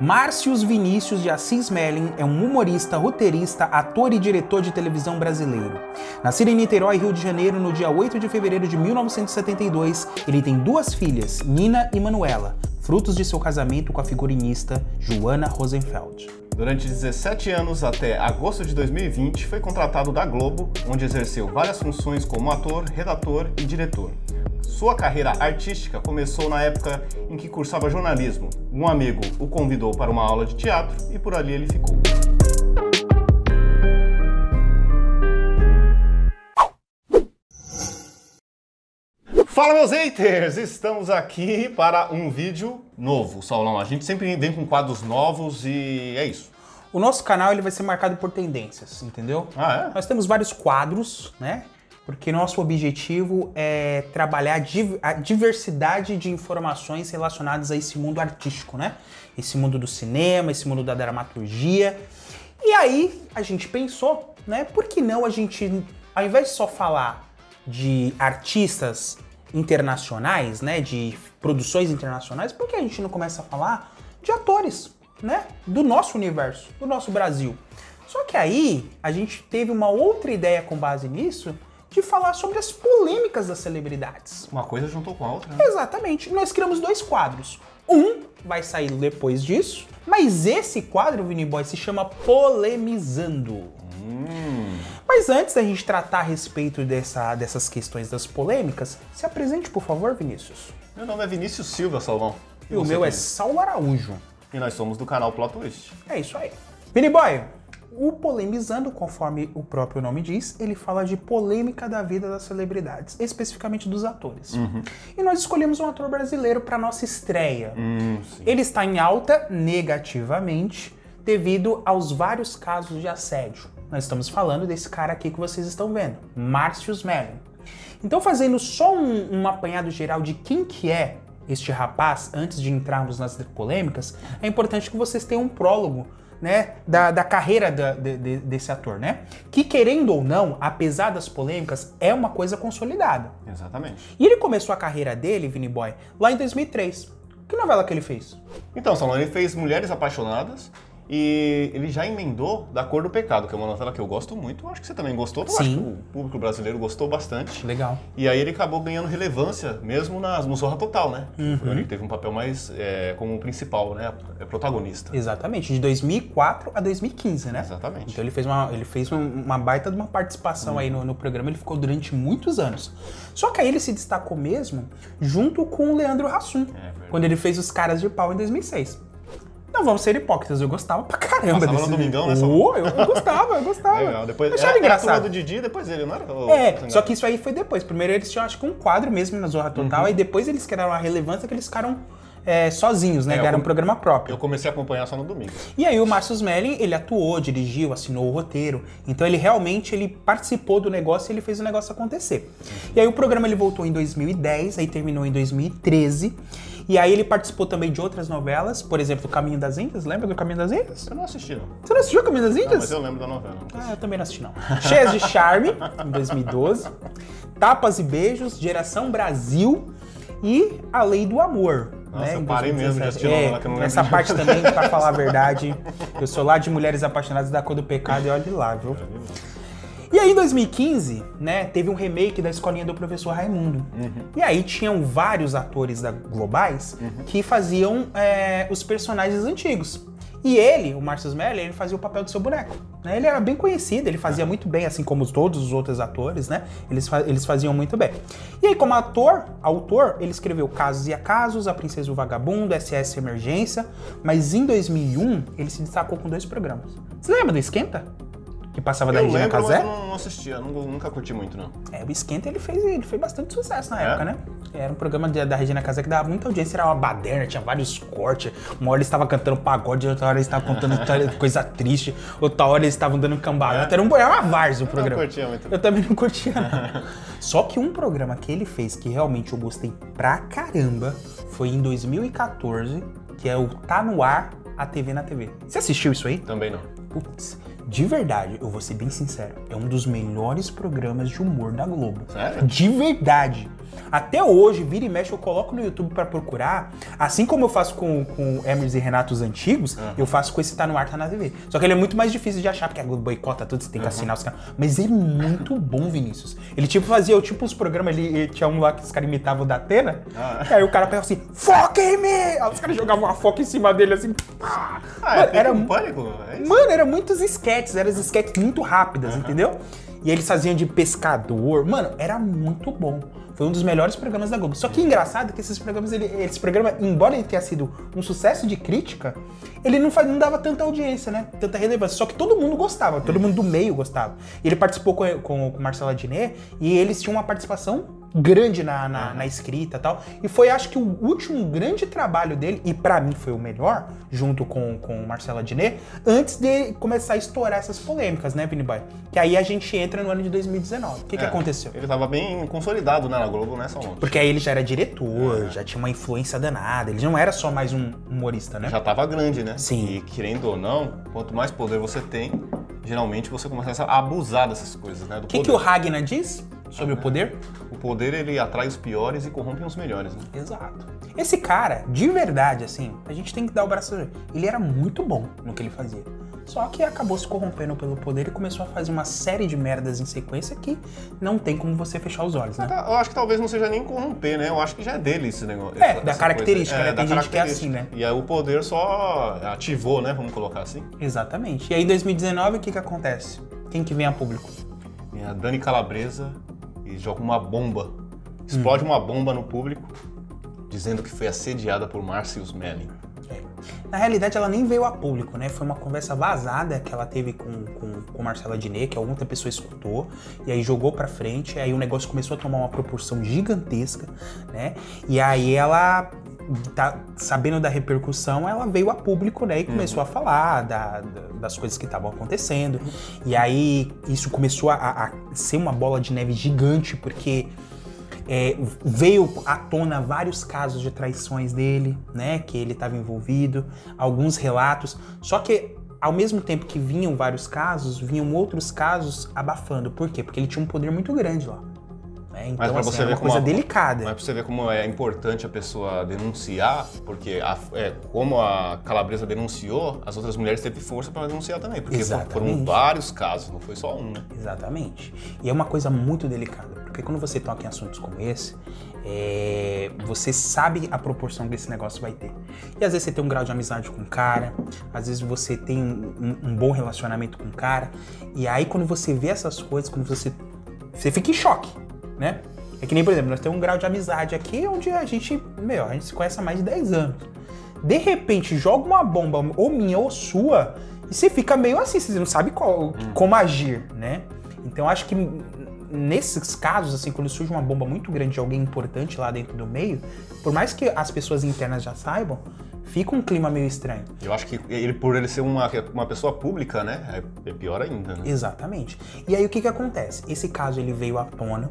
Márcios Vinícius de Assis Melling é um humorista, roteirista, ator e diretor de televisão brasileiro. Nascido em Niterói, Rio de Janeiro, no dia 8 de fevereiro de 1972, ele tem duas filhas, Nina e Manuela, frutos de seu casamento com a figurinista Joana Rosenfeld. Durante 17 anos, até agosto de 2020, foi contratado da Globo, onde exerceu várias funções como ator, redator e diretor. Sua carreira artística começou na época em que cursava jornalismo. Um amigo o convidou para uma aula de teatro e por ali ele ficou. Fala, meus haters! Estamos aqui para um vídeo novo, Saulão. A gente sempre vem com quadros novos e é isso. O nosso canal ele vai ser marcado por tendências, entendeu? Ah, é? Nós temos vários quadros, né? Porque nosso objetivo é trabalhar a diversidade de informações relacionadas a esse mundo artístico, né? Esse mundo do cinema, esse mundo da dramaturgia. E aí a gente pensou, né? Por que não a gente, ao invés de só falar de artistas internacionais, né? De produções internacionais, por que a gente não começa a falar de atores, né? Do nosso universo, do nosso Brasil. Só que aí a gente teve uma outra ideia com base nisso, de falar sobre as polêmicas das celebridades. Uma coisa juntou com a outra, né? Exatamente. Nós criamos dois quadros. Um vai sair depois disso, mas esse quadro, Vini Boy, se chama Polemizando. Mas antes da gente tratar a respeito dessas questões das polêmicas, se apresente, por favor, Vinícius. Meu nome é Vinícius Silva, Saulão. E o meu é Saulo Araújo. E nós somos do canal Plot Twist. É isso aí. Vini Boy, o Polemizando, conforme o próprio nome diz, ele fala de polêmica da vida das celebridades, especificamente dos atores. E nós escolhemos um ator brasileiro para nossa estreia. Ele está em alta negativamente devido aos vários casos de assédio. Nós estamos falando desse cara aqui que vocês estão vendo, Márcios Melling. Então, fazendo só um apanhado geral de quem que é este rapaz, antes de entrarmos nas polêmicas, é importante que vocês tenham um prólogo, né, da carreira desse ator, né? Que, querendo ou não, apesar das polêmicas, é uma coisa consolidada. Exatamente. E ele começou a carreira dele, Vini Boy, lá em 2003. Que novela que ele fez? Então, Saulão, ele fez Mulheres Apaixonadas e ele já emendou Da Cor do Pecado, que é uma novela que eu gosto muito. Eu acho que você também gostou. Eu acho que o público brasileiro gostou bastante. Legal. E aí ele acabou ganhando relevância mesmo no Zorra Total, né? Ele teve um papel mais como principal, né? Protagonista. Exatamente, de 2004 a 2015, né? Exatamente. Então ele fez uma baita de uma participação aí no programa, ele ficou durante muitos anos. Só que aí ele se destacou mesmo junto com o Leandro Hassum, quando ele fez Os Caras de Pau em 2006. Não vamos ser hipócritas, eu gostava pra caramba desse... no Domingão, né? Eu gostava. Legal. Depois, eu achava engraçado. Do Didi, depois ele, não era? Só que isso aí foi depois. Primeiro eles tinham, acho que um quadro mesmo na Zorra Total, e depois eles criaram a relevância que eles ficaram sozinhos, né? Ganharam um programa próprio. Eu comecei a acompanhar só no domingo. E aí o Márcios Melling, ele atuou, dirigiu, assinou o roteiro. Então ele realmente participou do negócio e ele fez o negócio acontecer. E aí o programa ele voltou em 2010, aí terminou em 2013. E aí ele participou também de outras novelas, por exemplo, O Caminho das Índias. Lembra do Caminho das Índias? Eu não assisti, não. Você não assistiu O Caminho das Índias? Não, mas eu lembro da novela. Eu também não assisti, não. Cheias de Charme, em 2012. Tapas e Beijos, Geração Brasil e A Lei do Amor. Nossa, né, eu parei mesmo de assistir novela que eu não lembro. Essa parte também, pra falar a verdade, eu sou lá de Mulheres Apaixonadas da Cor do Pecado e olha lá, viu? E aí, em 2015, né, teve um remake da Escolinha do Professor Raimundo. E aí tinham vários atores globais que faziam os personagens antigos. E ele, o Márcios Melling, ele fazia o papel do seu boneco. Né? Ele era bem conhecido, ele fazia muito bem, assim como todos os outros atores, né? Eles faziam muito bem. E aí, como autor, ele escreveu Casos e Acasos, A Princesa e o Vagabundo, SS Emergência, mas em 2001 ele se destacou com 2 programas. Você lembra do Esquenta? Que passava da Regina Casé? Eu não assistia, nunca curti muito, não. O Esquenta ele fez bastante sucesso na época, né? Era um programa da Regina Casé que dava muita audiência, era uma baderna, tinha vários cortes. Uma hora eles estavam cantando pagode, outra hora eles estavam contando coisa triste, outra hora eles estavam dando cambalhota. Era uma várzea o programa. Eu não curtia muito. Eu também não curtia, não. Só que um programa que ele fez que realmente eu gostei pra caramba foi em 2014, que é o Tá No Ar, a TV na TV. Você assistiu isso aí? Também não. Putz, de verdade, eu vou ser bem sincero, é um dos melhores programas de humor da Globo. Sério? De verdade. Até hoje, vira e mexe, eu coloco no YouTube pra procurar. Assim como eu faço com Hermes e Renato os antigos, eu faço com esse Tá No Ar, Tá Na TV. Só que ele é muito mais difícil de achar, porque a Globo boicota tudo, você tem que assinar os caras. Mas é muito bom, Vinícius. Ele fazia uns programas, ele tinha um lá que os caras imitavam o da Atena, e aí o cara pegava assim, foca em mim! Aí os caras jogavam uma foca em cima dele assim, pá! Era um pânico? Mano, eram muitos esquetes, eram esquetes muito rápidas, entendeu? E eles faziam de pescador. Mano, era muito bom. Foi um dos melhores programas da Globo. Só que engraçado que esse programa, embora ele tenha sido um sucesso de crítica, ele não dava tanta audiência, né? Tanta relevância. Só que todo mundo gostava, todo mundo do meio gostava. Ele participou com o Marcelo Adnet e eles tinham uma participação grande na escrita e tal. E foi, acho que, o último grande trabalho dele, e pra mim foi o melhor, junto com o Marcelo Adnet, antes de começar a estourar essas polêmicas, né, Vini Boy? Que aí a gente entra no ano de 2019. O que aconteceu? Ele tava bem consolidado, né, na Globo, né, Salmonte? Porque aí ele já era diretor, já tinha uma influência danada, ele não era só mais um humorista, né? Já tava grande, né? Sim. E querendo ou não, quanto mais poder você tem, geralmente você começa a abusar dessas coisas, né? O que o Ragnar diz sobre o poder? O poder, ele atrai os piores e corrompe os melhores, né? Exato. Esse cara, de verdade, assim, a gente tem que dar o braço a ele. Ele era muito bom no que ele fazia. Só que acabou se corrompendo pelo poder e começou a fazer uma série de merdas em sequência que não tem como você fechar os olhos, né? Eu acho que talvez não seja nem corromper, né? Eu acho que já é dele esse negócio. Da característica, né? Tem gente que é assim, né? E aí o poder só ativou, né? Vamos colocar assim. Exatamente. E aí em 2019, o que acontece? Quem que vem a público? Vem a Dani Calabresa e joga uma bomba. Explode uma bomba no público, dizendo que foi assediada por Márcio Smelling. Na realidade, ela nem veio a público, né? Foi uma conversa vazada que ela teve com o Marcelo Adnet, que outra pessoa escutou, e aí jogou pra frente, aí o negócio começou a tomar uma proporção gigantesca, né? E aí ela, sabendo da repercussão, ela veio a público, né? E começou a falar das coisas que estavam acontecendo. E aí isso começou a ser uma bola de neve gigante, porque veio à tona vários casos de traições dele, né, que ele estava envolvido, alguns relatos, só que ao mesmo tempo que vinham vários casos, vinham outros casos abafando. Por quê? Porque ele tinha um poder muito grande lá. Então, mas assim, é uma coisa delicada. Mas pra você ver como é importante a pessoa denunciar, porque como a Calabresa denunciou, as outras mulheres teve força para denunciar também, porque foram vários casos, não foi só um, né? Exatamente. E é uma coisa muito delicada, porque quando você toca em assuntos como esse, você sabe a proporção que esse negócio vai ter. E às vezes você tem um grau de amizade com o cara, às vezes você tem um bom relacionamento com o cara, e aí quando você vê essas coisas, quando você fica em choque, né? É que nem, por exemplo, nós temos um grau de amizade aqui onde a gente se conhece há mais de 10 anos. De repente, joga uma bomba, ou minha ou sua, e você fica meio assim, você não sabe como agir, né? Então, acho que nesses casos, assim, quando surge uma bomba muito grande de alguém importante lá dentro do meio, por mais que as pessoas internas já saibam, fica um clima meio estranho. Eu acho que por ele ser uma pessoa pública, né, é pior ainda, né? Exatamente. E aí o que acontece? Esse caso ele veio à tona,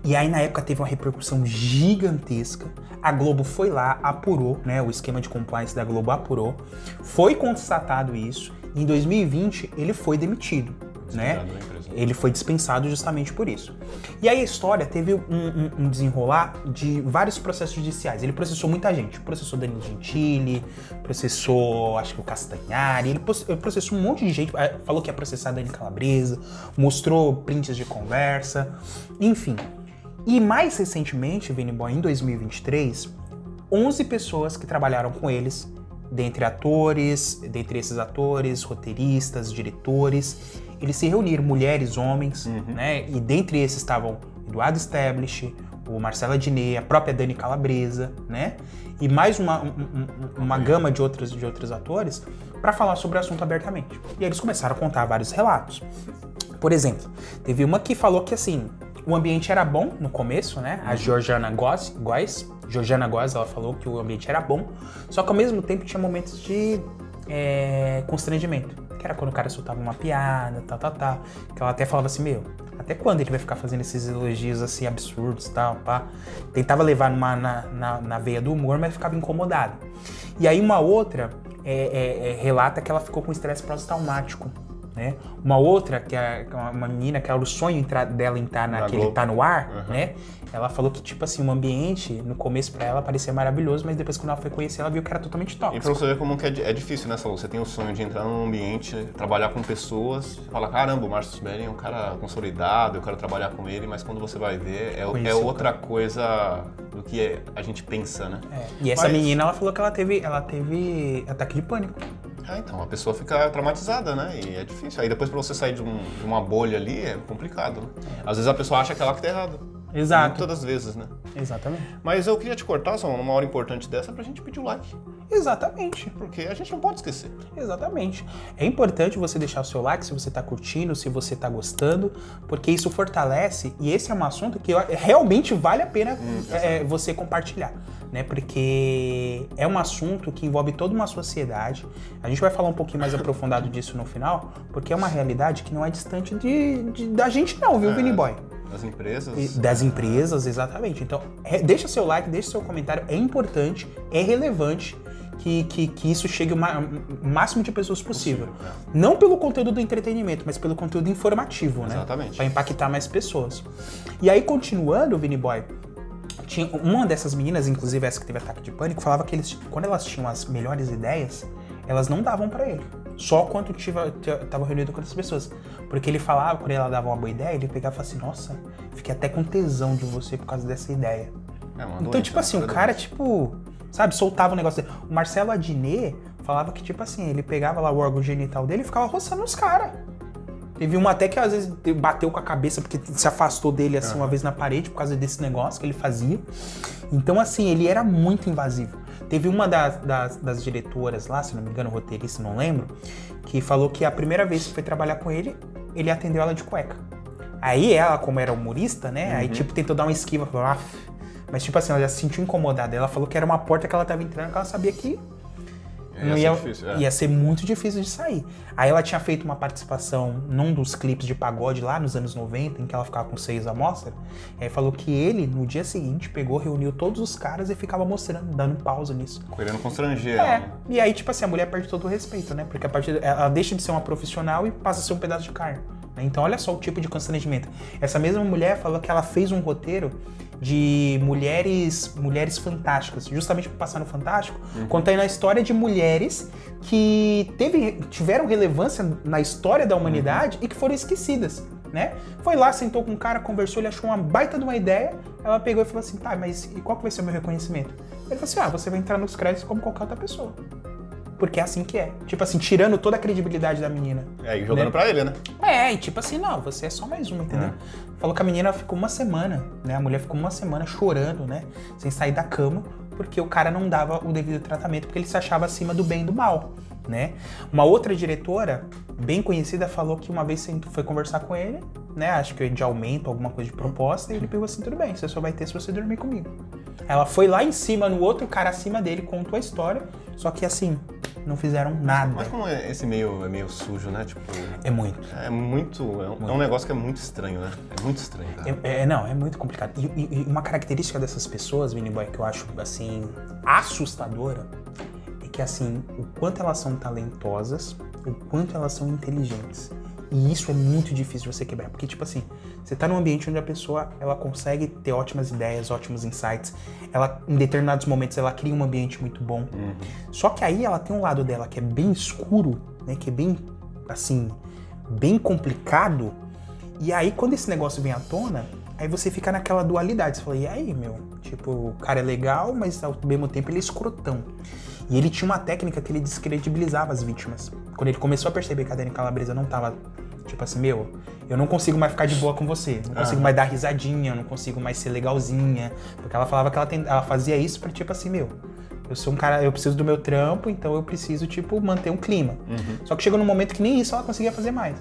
e aí na época teve uma repercussão gigantesca. A Globo foi lá, apurou, né, o esquema de compliance da Globo apurou, foi constatado isso, e em 2020 ele foi demitido, né? Ele foi dispensado justamente por isso. E aí a história teve um desenrolar de vários processos judiciais. Ele processou muita gente. Processou Danilo Gentili, processou, acho que o Castanhari, ele processou um monte de gente, falou que ia processar a Dani Calabresa, mostrou prints de conversa, enfim. E mais recentemente, Vini Boy, em 2023, 11 pessoas que trabalharam com eles, dentre esses atores, roteiristas, diretores, eles se reuniram, mulheres, homens, né? E dentre esses estavam Eduardo Stablish, o Marcelo Adnet, a própria Dani Calabresa, né? E mais uma gama de outros atores para falar sobre o assunto abertamente. E eles começaram a contar vários relatos. Por exemplo, teve uma que falou que, assim, o ambiente era bom no começo, né? A Georgiana Góes, ela falou que o ambiente era bom, só que ao mesmo tempo tinha momentos de constrangimento. Que era quando o cara soltava uma piada, que ela até falava assim, até quando ele vai ficar fazendo esses elogios assim absurdos, pá. Tentava levar na veia do humor, mas ficava incomodado. E aí uma outra relata que ela ficou com estresse pós-traumático, né? Uma outra, que é uma menina, que era o sonho dela entrar naquele Tá No Ar, né? Ela falou que, tipo assim, o ambiente, no começo pra ela parecia maravilhoso, mas depois quando ela foi conhecer, ela viu que era totalmente tóxico. E pra você ver como que é difícil, né, Saulo? Você tem o sonho de entrar num ambiente, trabalhar com pessoas, fala, caramba, o Márcio Sibeli é um cara consolidado, eu quero trabalhar com ele, mas quando você vai ver, é outra coisa do que a gente pensa, né? E essa menina, ela falou que ela teve ataque de pânico. Então, a pessoa fica traumatizada, né? E é difícil. Aí depois pra você sair de uma bolha ali, é complicado, né? Às vezes a pessoa acha que ela que tá errada. Exato. Muitas das vezes, né? Exatamente. Mas eu queria te cortar, só numa hora importante dessa, pra gente pedir o like. Exatamente. Porque a gente não pode esquecer. Exatamente. É importante você deixar o seu like se você tá curtindo, se você tá gostando, porque isso fortalece, e esse é um assunto que realmente vale a pena você compartilhar, né? Porque é um assunto que envolve toda uma sociedade. A gente vai falar um pouquinho mais aprofundado disso no final, porque é uma realidade que não é distante da gente não, viu, Vini Boy? Das empresas. Das empresas, exatamente. Então, deixa seu like, deixa seu comentário. É importante, é relevante que isso chegue o máximo de pessoas possível. Não pelo conteúdo do entretenimento, mas pelo conteúdo informativo, né? Exatamente. Para impactar mais pessoas. E aí, continuando, Vini Boy, tinha uma dessas meninas, inclusive essa que teve ataque de pânico, falava que quando elas tinham as melhores ideias, elas não davam para ele. Só quando tava reunido com outras pessoas. Porque ele falava, quando ela dava uma boa ideia, ele pegava e falava assim, nossa, fiquei até com tesão de você por causa dessa ideia. Então, tipo assim, o cara, tipo, sabe, soltava o negócio dele. O Marcelo Adnet falava que, tipo assim, ele pegava lá o órgão genital dele e ficava roçando os caras. Teve uma até que às vezes bateu com a cabeça porque se afastou dele assim uma vez na parede por causa desse negócio que ele fazia. Então, assim, ele era muito invasivo. Teve uma das diretoras lá, se não me engano, roteirista, não lembro, que falou que a primeira vez que foi trabalhar com ele, ele atendeu ela de cueca. Aí ela, como era humorista, né, aí tipo tentou dar uma esquiva, falou, mas tipo assim, ela já se sentiu incomodada. Ela falou que era uma porta que ela tava entrando, que ela sabia que ia ser muito difícil de sair. Aí ela tinha feito uma participação num dos clipes de pagode lá nos anos 90, em que ela ficava com seios à mostra. Aí falou que ele, no dia seguinte, reuniu todos os caras e ficava mostrando, dando pausa nisso. Querendo constranger ela. E aí, tipo assim, a mulher perde todo o respeito, né? Porque ela deixa de ser uma profissional e passa a ser um pedaço de carne. Então olha só o tipo de constrangimento. Essa mesma mulher falou que ela fez um roteiro de mulheres fantásticas, justamente para passar no Fantástico, contando a história de mulheres que tiveram relevância na história da humanidade e que foram esquecidas, né? Foi lá, sentou com um cara, conversou, ele achou uma baita de uma ideia, ela pegou e falou assim, tá, mas e qual que vai ser o meu reconhecimento? Ele falou assim, você vai entrar nos créditos como qualquer outra pessoa. Porque é assim que é. Tipo assim, tirando toda a credibilidade da menina. E jogando pra ele, né? E tipo assim, não, você é só mais uma, entendeu? Falou que a menina ficou uma semana, né? A mulher ficou uma semana chorando, né? Sem sair da cama, porque o cara não dava o devido tratamento, porque ele se achava acima do bem e do mal, né? Uma outra diretora, bem conhecida, falou que uma vez foi conversar com ele, né? Acho que de aumento, alguma coisa de proposta, e ele pegou assim, tudo bem, você só vai ter se você dormir comigo. Ela foi lá em cima, no outro cara acima dele, contou a história, só que assim, não fizeram nada. Mas como esse meio é meio sujo, né? Tipo, é muito. É um negócio que é muito estranho, né? É muito estranho, cara. Não, é muito complicado. E uma característica dessas pessoas, Vini Boy, que eu acho, assim, assustadora, é que, assim, o quanto elas são talentosas, o quanto elas são inteligentes. E isso é muito difícil de você quebrar, porque, tipo assim, você tá num ambiente onde a pessoa, ela consegue ter ótimas ideias, ótimos insights, ela, em determinados momentos, ela cria um ambiente muito bom. Só que aí ela tem um lado dela que é bem escuro, né, que é bem, assim, bem complicado, e aí quando esse negócio vem à tona, aí você fica naquela dualidade, você fala, e aí, meu? Tipo, o cara é legal, mas ao mesmo tempo ele é escrotão. E ele tinha uma técnica que ele descredibilizava as vítimas. Quando ele começou a perceber que a Dani Calabresa não tava, tipo assim, eu não consigo mais ficar de boa com você, não consigo mais dar risadinha, eu não consigo mais ser legalzinha. Porque ela falava que ela fazia isso pra, tipo assim, eu sou um cara, eu preciso do meu trampo, então eu preciso, tipo, manter um clima. Só que chegou num momento que nem isso ela conseguia fazer mais.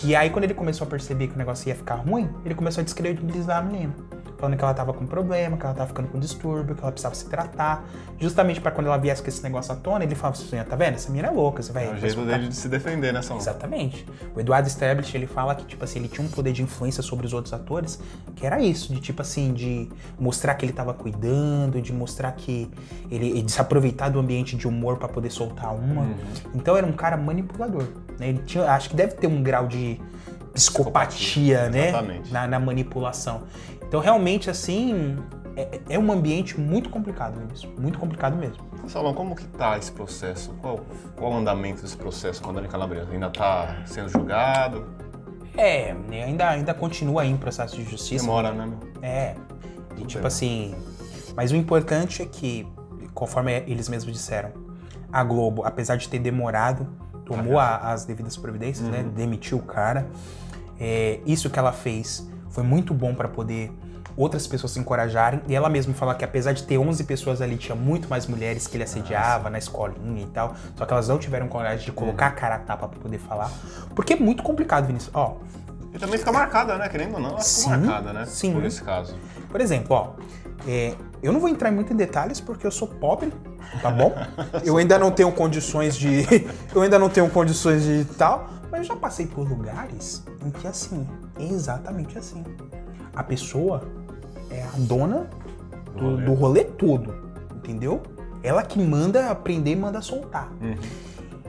E aí, quando ele começou a perceber que o negócio ia ficar ruim, ele começou a descredibilizar a menina. falando que ela tava com problema, que ela tava ficando com distúrbio, que ela precisava se tratar. Justamente pra quando ela viesse com esse negócio à tona, ele falava assim, tá vendo? Essa menina é louca, você vai... É o jeito dele de se defender, né, Salom? Exatamente. O Eduardo Stablish, ele fala que, tipo assim, ele tinha um poder de influência sobre os outros atores, que era isso, de tipo assim, de mostrar que ele tava cuidando, de mostrar que de se aproveitar do ambiente de humor pra poder soltar uma. Então era um cara manipulador, né? Ele tinha, acho que deve ter um grau de psicopatia, né? Na manipulação. Então, realmente, assim, é um ambiente muito complicado mesmo. Muito complicado mesmo. Salom, como que tá esse processo? Qual o andamento desse processo com a Dani Calabresa? Ainda tá sendo julgado? Ainda continua aí em processo de justiça. Demora, né, meu? E tipo assim... Mas o importante é que, conforme eles mesmos disseram, a Globo, apesar de ter demorado, tomou as devidas providências, né? Demitiu o cara. Isso que ela fez foi muito bom para poder outras pessoas se encorajarem. E ela mesma fala que apesar de ter 11 pessoas ali, tinha muito mais mulheres que ele assediava na escolinha e tal. Só que elas não tiveram coragem de colocar a cara a tapa pra poder falar. Porque é muito complicado, Vinícius. E também fica marcada, né? Querendo ou não, ela ficou marcada, né? Sim. Por esse caso. Por exemplo, eu não vou entrar muito em detalhes porque eu sou pobre, tá bom? Eu ainda não tenho condições de... tal, mas eu já passei por lugares em que, assim, é exatamente assim. A pessoa é a dona do rolê todo, entendeu? Ela que manda aprender e manda soltar.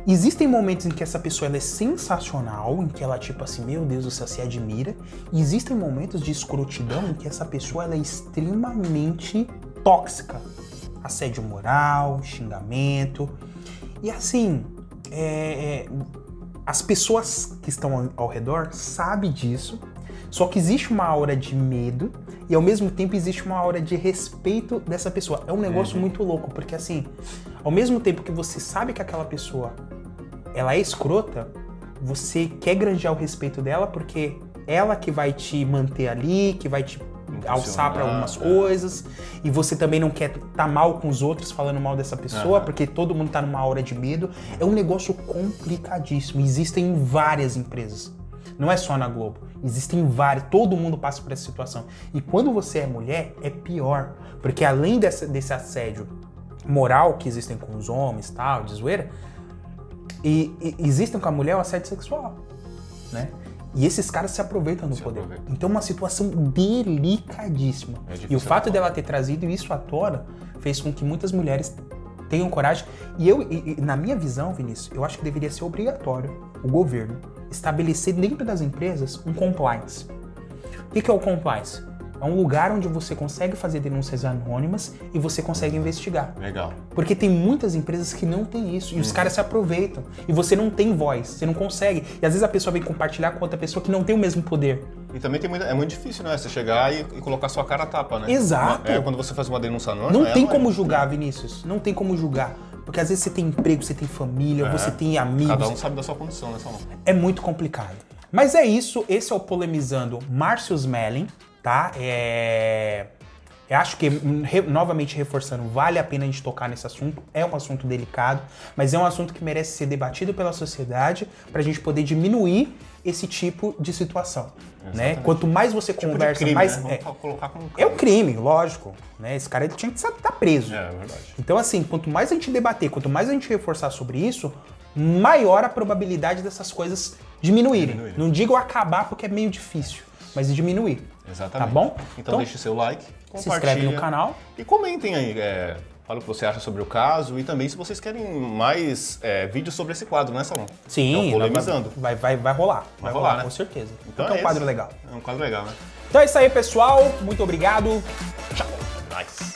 Existem momentos em que essa pessoa ela é sensacional, em que ela, tipo assim, meu Deus do céu, se admira. E existem momentos de escrotidão em que essa pessoa ela é extremamente tóxica. Assédio moral, xingamento. E assim, as pessoas que estão ao redor sabem disso. Só que existe uma aura de medo e ao mesmo tempo existe uma aura de respeito dessa pessoa. É um negócio muito louco, porque assim, ao mesmo tempo que você sabe que aquela pessoa ela é escrota, você quer granjear o respeito dela porque ela que vai te manter ali, que vai te alçar para algumas coisas, e você também não quer tá mal com os outros falando mal dessa pessoa, porque todo mundo tá numa aura de medo. É um negócio complicadíssimo. Existem várias empresas. Não é só na Globo. Existem várias. Todo mundo passa por essa situação. E quando você é mulher, é pior. Porque além desse assédio moral que existem com os homens, tal, de zoeira, e existem com a mulher o assédio sexual, né? E esses caras se aproveitam do poder. Então, uma situação delicadíssima. E o fato dela ter trazido isso à tona fez com que muitas mulheres tenham coragem. E na minha visão, Vinícius, eu acho que deveria ser obrigatório o governo estabelecer dentro das empresas um compliance. O que é o compliance? É um lugar onde você consegue fazer denúncias anônimas e você consegue investigar. Legal. Porque tem muitas empresas que não tem isso. E os caras se aproveitam. E você não tem voz. Você não consegue. E às vezes a pessoa vem compartilhar com outra pessoa que não tem o mesmo poder. E também é muito difícil, né? Você chegar e colocar sua cara a tapa, né? Exato. Quando você faz uma denúncia anônima... Não tem como julgar, Vinícius. Não tem como julgar. Porque às vezes você tem emprego, você tem família, você tem amigos. Cada um sabe da sua condição, né, Salom? É muito complicado. Mas é isso. Esse é o Polemizando Márcio Smelling. Tá? Eu acho que, novamente reforçando, vale a pena a gente tocar nesse assunto. É um assunto delicado, mas é um assunto que merece ser debatido pela sociedade para a gente poder diminuir esse tipo de situação. Né? Quanto mais você conversa, crime, mais... Né? Vamos colocar como é um crime, lógico. Né? Esse cara ele tinha que estar preso. É verdade. Então, assim, quanto mais a gente debater, quanto mais a gente reforçar sobre isso, maior a probabilidade dessas coisas diminuírem. Não digo acabar porque é meio difícil, mas diminuir. Exatamente. Tá bom? Então deixe seu like, se inscreve no canal. E comentem aí, fala o que você acha sobre o caso e também se vocês querem mais vídeos sobre esse quadro, né, Salom? Sim, Polemizando. Vai rolar. Vai rolar, né? Com certeza. Então é um quadro legal. É um quadro legal, né? Então é isso aí, pessoal. Muito obrigado. Tchau. Nice.